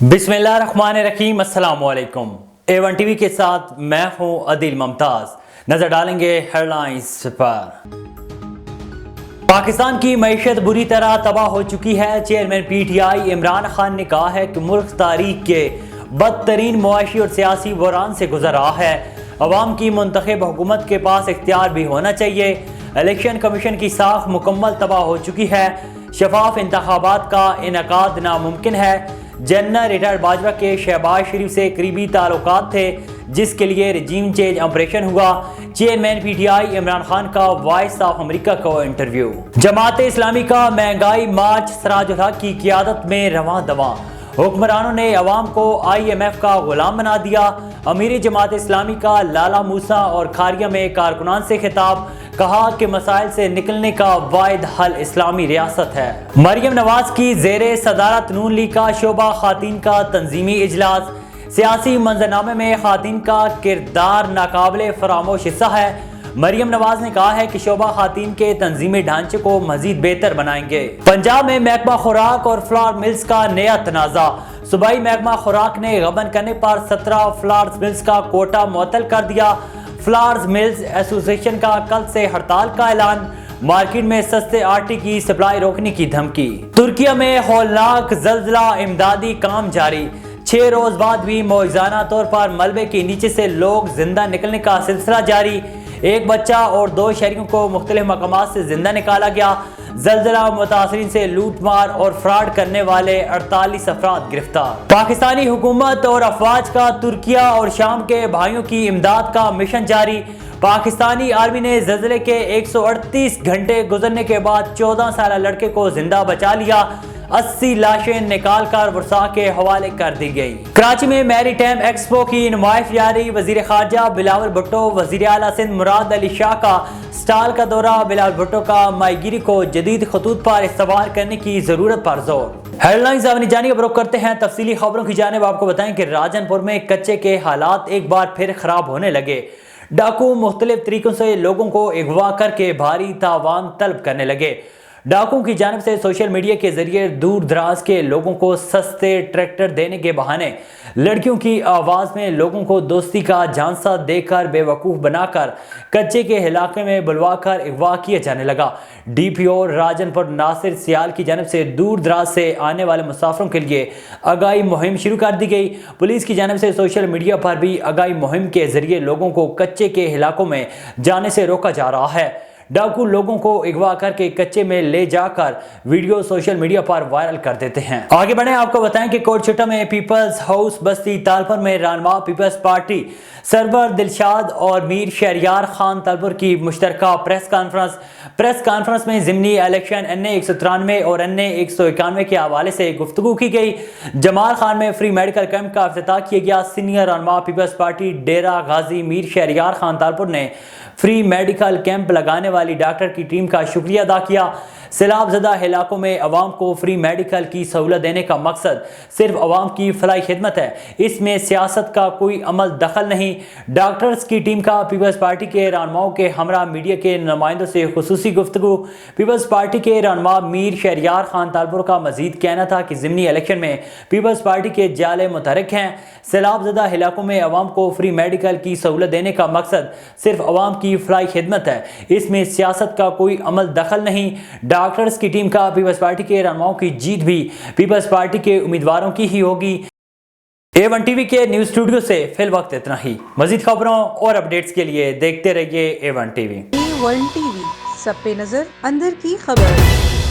बिस्मिल्लाहिर्रहमानिर्रहीम, अस्सलाम वालेकुम। A1 टीवी के साथ मैं हूं अदिल मुमताज। नजर डालेंगे हेडलाइंस पर। पाकिस्तान की मईशत बुरी तरह तबाह हो चुकी है। चेयरमैन PTI इमरान खान ने कहा है कि मुल्क तारीख के बदतरीन मुआशी और सियासी बहरान से गुजर रहा है। अवाम की मुंतखब हुकूमत के पास इख्तियार भी होना चाहिए। इलेक्शन कमीशन की साख मुकम्मल तबाह हो चुकी है। शफाफ इंतखाबात का इनकाद नामुमकिन है। जनरल रिटायर्ड बाजवा के शहबाज शरीफ से करीबी ताल्लुकात थे, जिसके लिए रजीम चेंज ऑपरेशन हुआ। चेयरमैन PTI इमरान खान का वॉइस ऑफ अमेरिका को इंटरव्यू। जमात इस्लामी का महंगाई मार्च सराजुल हक की क़ियादत में रवां दवां। हुक्मरानों ने अवाम को IMF का गुलाम बना दिया। अमीर जमात इस्लामी का लाला मूसा और खारिया में कारकुनान से खिताब, कहा कि मसाइल से निकलने का वाहिद हल इस्लामी रियासत है। मरियम नवाज की ज़ेरे सदारत नून लीग का शोबा खातीन का तंजीमी इजलास। सियासी मंजरनामे में खातीन का किरदार नाकाबिले फरामोश हिस्सा है। मरियम नवाज ने कहा है कि शोबा खातीन के तंजीमी ढांचे को मजीद बेहतर बनाएंगे। पंजाब में महकमा खुराक और फ्लावर मिल्स का नया तनाज़ा। सूबाई महकमा खुराक ने गबन करने पर 17 फ्लावर मिल्स का कोटा मुअत्तल कर दिया। फ्लावर्स मिल्स एसोसिएशन का कल से हड़ताल का ऐलान। मार्केट में सस्ते आटे की सप्लाई रोकने की धमकी। तुर्किया में हौलनाक जल्जला, इमदादी काम जारी। 6 रोज बाद भी मौजूदाना तौर पर मलबे के नीचे से लोग जिंदा निकलने का सिलसिला जारी। एक बच्चा और 2 शहरियों को मुख्तलिफ मकामात से जिंदा निकाला गया। जल्जला मुतासरीन से लूट मार और फ्रॉड करने वाले 48 अफराद गिरफ्तार। पाकिस्तानी हुकूमत और अफवाज का तुर्किया और शाम के भाइयों की इमदाद का मिशन जारी। पाकिस्तानी आर्मी ने ज़ल्ज़ले के 138 घंटे गुजरने के बाद 14 साल लड़के को जिंदा बचा लिया। 80 लाशें निकाल कर वर्षा के हवाले कर दी गई। कराची में मैरी टाइम एक्सपो की नुमाइश जारी। वजीर खारजा बिलावल भुट्टो, वजीर आला सिंध मुराद अली शाह का स्टाल का दौरा। बिलावल भुट्टो का माहीगीरी को जदीद खतूत पर इस्तेमाल करने की जरूरत पर जोर। हेडलाइंस अपनी जानिब रुख करते हैं तफसीली खबरों की जानिब। आपको बताएं कि राजनपुर में कच्चे के हालात एक बार फिर खराब होने लगे। डाकू मुख्तलिफ तरीकों से लोगों को अगवा करके भारी तावान तलब करने लगे। डाकुओं की जानिब से सोशल मीडिया के जरिए दूर दराज के लोगों को सस्ते ट्रैक्टर देने के बहाने लड़कियों की आवाज़ में लोगों को दोस्ती का झांसा देकर बेवकूफ़ बनाकर कच्चे के इलाके में बुलवा कर अगवा किया जाने लगा। DPO राजनपुर नासिर सियाल की जानिब से दूर दराज से आने वाले मुसाफिरों के लिए आगाही मुहिम शुरू कर दी गई। पुलिस की जानिब से सोशल मीडिया पर भी आगाही मुहिम के जरिए लोगों को कच्चे के इलाकों में जाने से रोका जा रहा है। डाकू लोगों को अगवा करके कच्चे में ले जाकर वीडियो सोशल मीडिया पर वायरल कर देते हैं। आगे बढ़े, आपको बताएं कि कोटशुट्टा में पीपल्स हाउस बस्ती तालपुर में रहनुमा पीपल्स पार्टी सरवर दिलशाद और मीर शहरियार खान तालपुर की मुश्तरका प्रेस कॉन्फ्रेंस में ज़िमनी इलेक्शन NA 193 और NA 191 के हवाले से गुफ्तगू की गई। जमाल खान में फ्री मेडिकल कैंप का इफ्तिताह किया गया। सीनियर रहनुमा पीपल्स पार्टी डेरा गाजी मीर शहरियार खान तालपुर ने फ्री मेडिकल कैंप लगाने वाली डॉक्टर की टीम का शुक्रिया अदा किया। सैलाब ज़दा इलाकों में अवाम को फ्री मेडिकल की सहूलत देने का मकसद सिर्फ अवाम की फलाही खिदमत है, इसमें सियासत का कोई अमल दखल नहीं। डॉक्टर्स की टीम का पीपल्स पार्टी के रहनुमाओं के हमरा मीडिया के नुमाइंदों से खुसूसी गुफ्तगू। पीपल्स पार्टी के रहनुमा मीर शहरियार खान तालपुर का मजीद कहना था कि ज़िमनी इलेक्शन में पीपल्स पार्टी के जाले मुतहरिक हैं। सैलाब ज़दा इलाकों में अवाम को फ्री मेडिकल की सहूलत देने का मकसद सिर्फ अवाम की फलाही खिदमत है, इसमें सियासत का कोई अमल दखल नहीं। डॉक्टर्स की टीम का पीपल्स पार्टी के रहनुमाओं की जीत भी पीपल्स पार्टी के उम्मीदवारों की ही होगी। A1 टीवी के न्यूज़ स्टूडियो से फिल वक्त इतना ही। मजीद खबरों और अपडेट्स के लिए देखते रहिए A1 टीवी। A1 टीवी, सब पे नजर, अंदर की खबर।